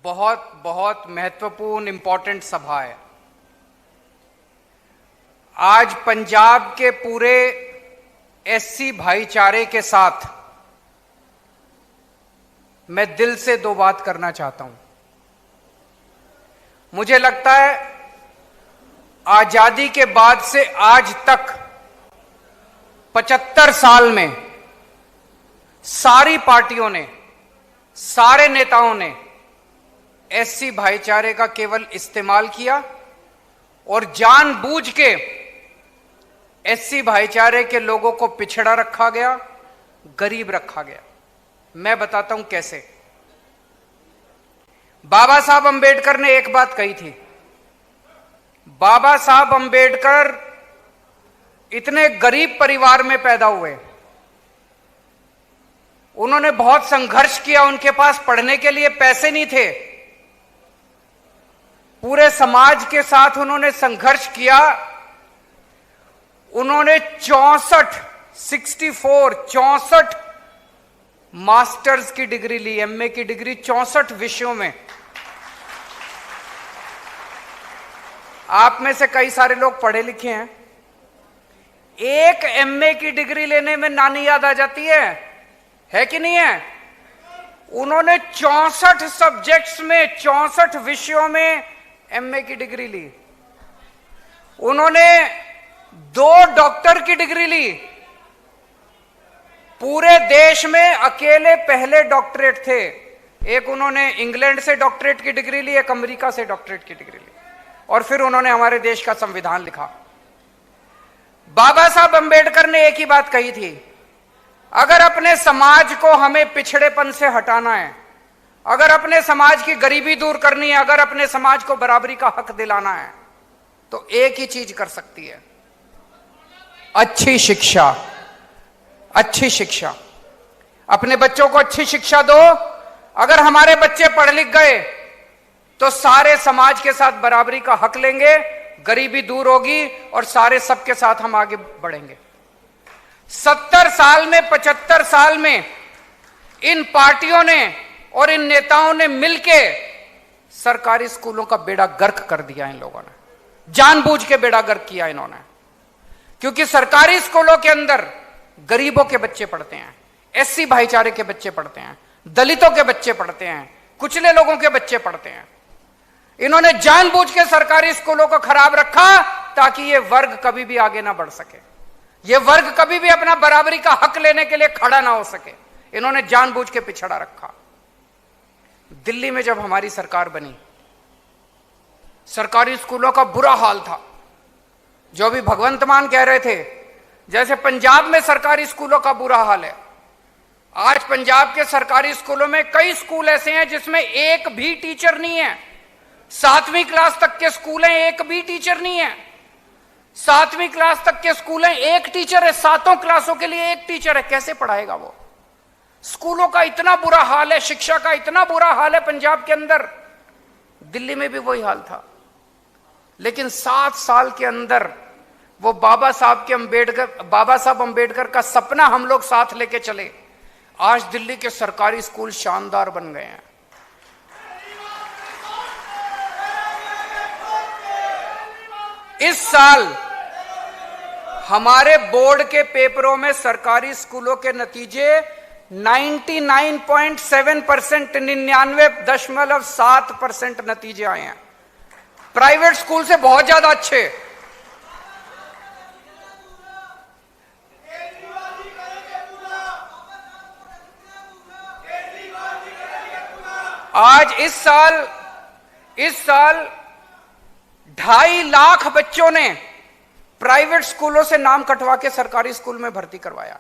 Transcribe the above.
बहुत बहुत महत्वपूर्ण इंपॉर्टेंट सभा है। आज पंजाब के पूरे एससी भाईचारे के साथ मैं दिल से दो बात करना चाहता हूं। मुझे लगता है आजादी के बाद से आज तक 75 साल में सारी पार्टियों ने, सारे नेताओं ने एससी भाईचारे का केवल इस्तेमाल किया और जानबूझ के एससी भाईचारे के लोगों को पिछड़ा रखा गया, गरीब रखा गया। मैं बताता हूं कैसे। बाबा साहब अंबेडकर ने एक बात कही थी। बाबा साहब अंबेडकर इतने गरीब परिवार में पैदा हुए, उन्होंने बहुत संघर्ष किया, उनके पास पढ़ने के लिए पैसे नहीं थे। पूरे समाज के साथ उन्होंने संघर्ष किया। उन्होंने 64 मास्टर्स की डिग्री ली, एमए की डिग्री 64 विषयों में। आप में से कई सारे लोग पढ़े लिखे हैं। एक एमए की डिग्री लेने में नानी याद आ जाती है कि नहीं है? उन्होंने 64 सब्जेक्ट्स में, 64 विषयों में एमए की डिग्री ली। उन्होंने 2 डॉक्टर की डिग्री ली। पूरे देश में अकेले पहले डॉक्टरेट थे। एक उन्होंने इंग्लैंड से डॉक्टरेट की डिग्री ली, एक अमेरिका से डॉक्टरेट की डिग्री ली, और फिर उन्होंने हमारे देश का संविधान लिखा। बाबा साहब अंबेडकर ने एक ही बात कही थी, अगर अपने समाज को हमें पिछड़ेपन से हटाना है, अगर अपने समाज की गरीबी दूर करनी है, अगर अपने समाज को बराबरी का हक दिलाना है, तो एक ही चीज कर सकती है, अच्छी शिक्षा। अच्छी शिक्षा। अपने बच्चों को अच्छी शिक्षा दो। अगर हमारे बच्चे पढ़ लिख गए तो सारे समाज के साथ बराबरी का हक लेंगे, गरीबी दूर होगी और सारे सबके साथ हम आगे बढ़ेंगे। 70 साल में, 75 साल में इन पार्टियों ने और इन नेताओं ने मिलके सरकारी स्कूलों का बेड़ा गर्क कर दिया। इन लोगों ने जानबूझ के बेड़ा गर्क किया इन्होंने, क्योंकि सरकारी स्कूलों के अंदर गरीबों के बच्चे पढ़ते हैं, एससी भाईचारे के बच्चे पढ़ते हैं, दलितों के बच्चे पढ़ते हैं, कुचले लोगों के बच्चे पढ़ते हैं। इन्होंने जानबूझ के सरकारी स्कूलों को खराब रखा ताकि ये वर्ग कभी भी आगे ना बढ़ सके, ये वर्ग कभी भी अपना बराबरी का हक लेने के लिए खड़ा ना हो सके। इन्होंने जानबूझ के पिछड़ा रखा। दिल्ली में जब हमारी सरकार बनी, सरकारी स्कूलों का बुरा हाल था। जो भी भगवंत मान कह रहे थे, जैसे पंजाब में सरकारी स्कूलों का बुरा हाल है। आज पंजाब के सरकारी स्कूलों में कई स्कूल ऐसे हैं जिसमें एक भी टीचर नहीं है। 7वीं क्लास तक के स्कूल हैं, एक भी टीचर नहीं है। 7वीं क्लास तक के स्कूल हैं, एक टीचर है। 7 क्लासों के लिए एक टीचर है, कैसे पढ़ाएगा वो? स्कूलों का इतना बुरा हाल है, शिक्षा का इतना बुरा हाल है पंजाब के अंदर। दिल्ली में भी वही हाल था। लेकिन 7 साल के अंदर वो बाबा साहब अंबेडकर का सपना हम लोग साथ लेके चले। आज दिल्ली के सरकारी स्कूल शानदार बन गए हैं। इस साल हमारे बोर्ड के पेपरों में सरकारी स्कूलों के नतीजे 99.7%, 99.7% नतीजे आए हैं। प्राइवेट स्कूल से बहुत ज्यादा अच्छे। आज इस साल 2.5 लाख बच्चों ने प्राइवेट स्कूलों से नाम कटवा के सरकारी स्कूल में भर्ती करवाया।